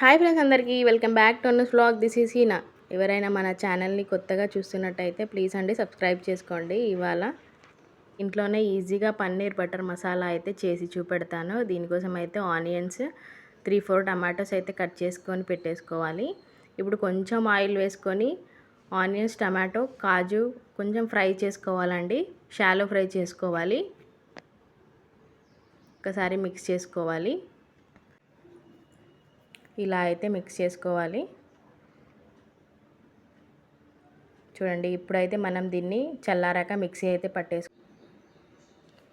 Hi friends, అందరికీ welcome back to Anna's vlog. This is Heena. ఎవరైనా మన ఛానల్ని కొత్తగా చూస్తున్నట్టయితే ప్లీజ్ అండి సబ్స్క్రైబ్ చేసుకోండి. ఇవాళ ఇంట్లోనే ఈజీగా పన్నీర్ బటర్ మసాలా అయితే చేసి చూపెడతాను. దీనికోసం అయితే ఆనియన్స్ 3-4 టమాటోస్ అయితే కట్ చేసుకొని పెట్టేసుకోవాలి. ఇప్పుడు కొంచెం ఆయిల్ వేసుకొని ఆనియన్స్, టమాటో, కాజు కొంచెం ఫ్రై చేసుకోవాలండి. షాలో ఫ్రై చేసుకోవాలి. ఒకసారి మిక్స్ చేసుకోవాలి. ఇలా అయితే మిక్స్ చేసుకోవాలి. చూడండి, ఇప్పుడైతే మనం దీన్ని చల్లారాక మిక్సీ అయితే పట్టేసుకో.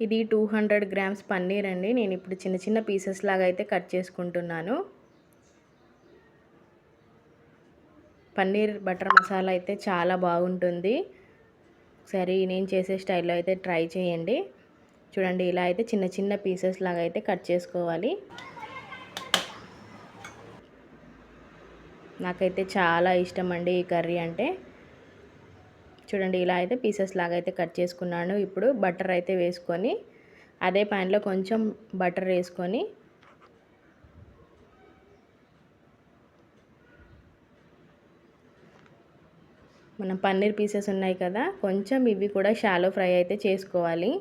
ఇది 200 గ్రామ్స్ పన్నీర్ అండి. నేను ఇప్పుడు చిన్న చిన్న పీసెస్ లాగా అయితే కట్ చేసుకుంటున్నాను. పన్నీర్ బటర్ మసాలా అయితే చాలా బాగుంటుంది. ఒకసారి నేను చేసే స్టైల్లో అయితే ట్రై చేయండి. చూడండి, ఇలా అయితే చిన్న చిన్న పీసెస్ లాగా అయితే కట్ చేసుకోవాలి. నాకైతే చాలా ఇష్టం అండి ఈ కర్రీ అంటే. చూడండి, ఇలా అయితే పీసెస్ లాగా అయితే కట్ చేసుకున్నాను. ఇప్పుడు బటర్ అయితే వేసుకొని అదే ప్యాన్లో కొంచెం బటర్ వేసుకొని మనం పన్నీర్ పీసెస్ ఉన్నాయి కదా, కొంచెం ఇవి కూడా షాలో ఫ్రై అయితే చేసుకోవాలి.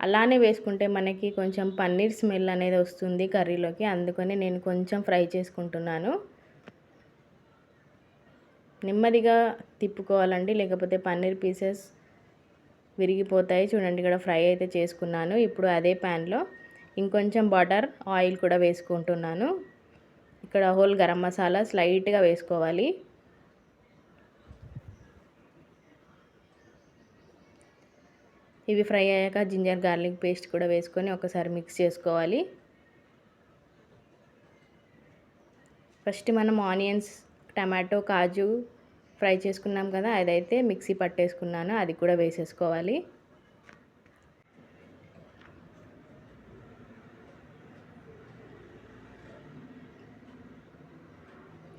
అలానే వేసుకుంటే మనకి కొంచెం పన్నీర్ స్మెల్ అనేది వస్తుంది కర్రీలోకి. అందుకని నేను కొంచెం ఫ్రై చేసుకుంటున్నాను. నెమ్మదిగా తిప్పుకోవాలండి, లేకపోతే పన్నీర్ పీసెస్ విరిగిపోతాయి. చూడండి, ఇక్కడ ఫ్రై అయితే చేసుకున్నాను. ఇప్పుడు అదే ప్యాన్లో ఇంకొంచెం బటర్, ఆయిల్ కూడా వేసుకుంటున్నాను. ఇక్కడ హోల్ గరం మసాలా స్లైట్గా వేసుకోవాలి. ఇవి ఫ్రై అయ్యాక జింజర్ గార్లిక్ పేస్ట్ కూడా వేసుకొని ఒకసారి మిక్స్ చేసుకోవాలి. ఫస్ట్ మనం ఆనియన్స్, టమాటో, కాజు ఫ్రై చేసుకున్నాం కదా, అదైతే మిక్సీ పట్టేసుకున్నాను. అది కూడా వేసేసుకోవాలి.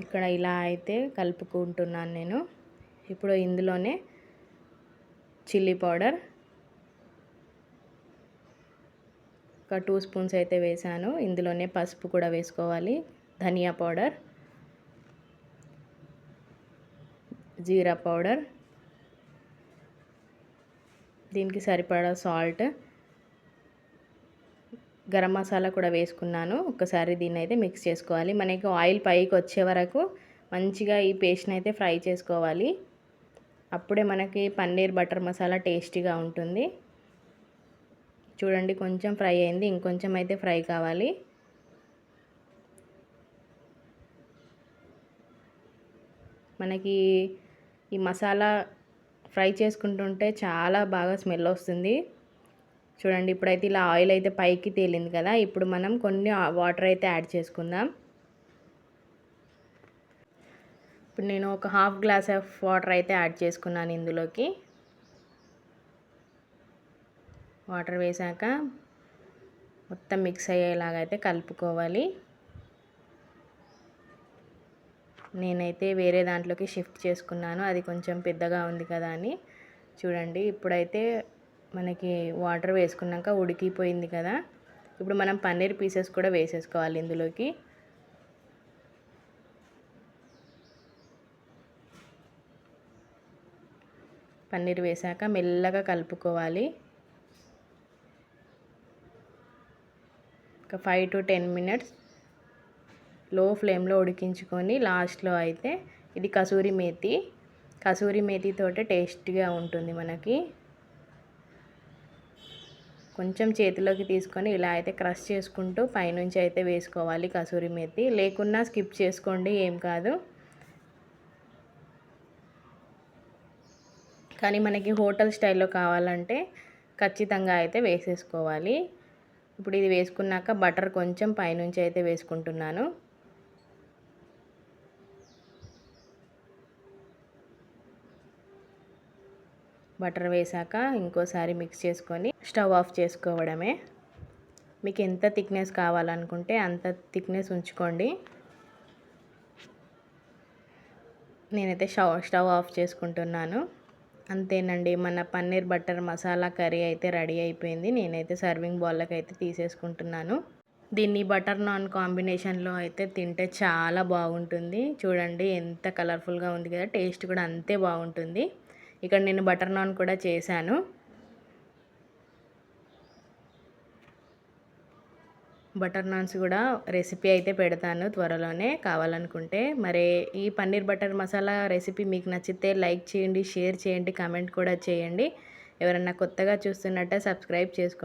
ఇక్కడ ఇలా అయితే కలుపుకుంటున్నాను నేను. ఇప్పుడు ఇందులోనే చిల్లీ పౌడర్ ఒక 2 స్పూన్స్ అయితే వేసాను. ఇందులోనే పసుపు కూడా వేసుకోవాలి. ధనియా పౌడర్, జీరా పౌడర్, దీనికి సరిపడా సాల్ట్, గరం మసాలా కూడా వేసుకున్నాను. ఒకసారి దీన్ని అయితే మిక్స్ చేసుకోవాలి. మనకి ఆయిల్ పైకి వచ్చే వరకు మంచిగా ఈ పేస్ట్ని అయితే ఫ్రై చేసుకోవాలి. అప్పుడే మనకి పన్నీర్ బటర్ మసాలా టేస్టీగా ఉంటుంది. చూడండి, కొంచెం ఫ్రై అయింది, ఇంకొంచెం అయితే ఫ్రై కావాలి. మనకి ఈ మసాలా ఫ్రై చేసుకుంటుంటే చాలా బాగా స్మెల్ వస్తుంది. చూడండి, ఇప్పుడైతే ఇలా ఆయిల్ అయితే పైకి తేలింది కదా, ఇప్పుడు మనం కొన్ని వాటర్ అయితే యాడ్ చేసుకుందాం. ఇప్పుడు నేను ఒక హాఫ్ గ్లాస్ ఆఫ్ వాటర్ అయితే యాడ్ చేసుకున్నాను. ఇందులోకి వాటర్ వేసాక మొత్తం మిక్స్ అయ్యేలాగా అయితే కలుపుకోవాలి. నేనైతే వేరే దాంట్లోకి షిఫ్ట్ చేసుకున్నాను, అది కొంచెం పెద్దగా ఉంది కదా అని. చూడండి, ఇప్పుడైతే మనకి వాటర్ వేసుకున్నాక ఉడికిపోయింది కదా. ఇప్పుడు మనం పన్నీర్ పీసెస్ కూడా వేసేసుకోవాలి ఇందులోకి. పన్నీర్ వేసాక మెల్లగా కలుపుకోవాలి. ఒక 5 to 10 మినిట్స్ లో ఫ్లేమ్లో ఉడికించుకొని లాస్ట్లో అయితే ఇది కసూరి మేతి తోటే టేస్టీగా ఉంటుంది మనకి. కొంచెం చేతిలోకి తీసుకొని ఇలా అయితే క్రష్ చేసుకుంటూ పైనుంచి అయితే వేసుకోవాలి కసూరి మేతి. లేకున్నా స్కిప్ చేసుకోండి, ఏం కాదు. కానీ మనకి హోటల్ స్టైల్లో కావాలంటే ఖచ్చితంగా అయితే వేసేసుకోవాలి. ఇప్పుడు ఇది వేసుకున్నాక బటర్ కొంచెం పైనుంచి అయితే వేసుకుంటున్నాను. బటర్ వేసాక ఇంకోసారి మిక్స్ చేసుకొని స్టవ్ ఆఫ్ చేసుకోవడమే. మీకు ఎంత థిక్నెస్ కావాలనుకుంటే అంత థిక్నెస్ ఉంచుకోండి. నేనైతే స్టవ్ ఆఫ్ చేసుకుంటున్నాను. అంతేనండి, మన పన్నీర్ బటర్ మసాలా కర్రీ అయితే రెడీ అయిపోయింది. నేనైతే సర్వింగ్ బౌల్లోకి అయితే తీసేసుకుంటున్నాను. దీన్ని బటర్ నాన్ కాంబినేషన్లో అయితే తింటే చాలా బాగుంటుంది. చూడండి ఎంత కలర్ఫుల్గా ఉంది కదా, టేస్ట్ కూడా అంతే బాగుంటుంది. ఇక్కడ నేను బటర్ నాన్ కూడా చేశాను. బటర్ నాన్స్ కూడా రెసిపీ అయితే పెడతాను త్వరలోనే, కావాలనుకుంటే. మరి ఈ పన్నీర్ బటర్ మసాలా రెసిపీ మీకు నచ్చితే లైక్ చేయండి, షేర్ చేయండి, కామెంట్ కూడా చేయండి. ఎవరన్నా కొత్తగా చూస్తున్నట్టే సబ్స్క్రైబ్ చేసుకోండి.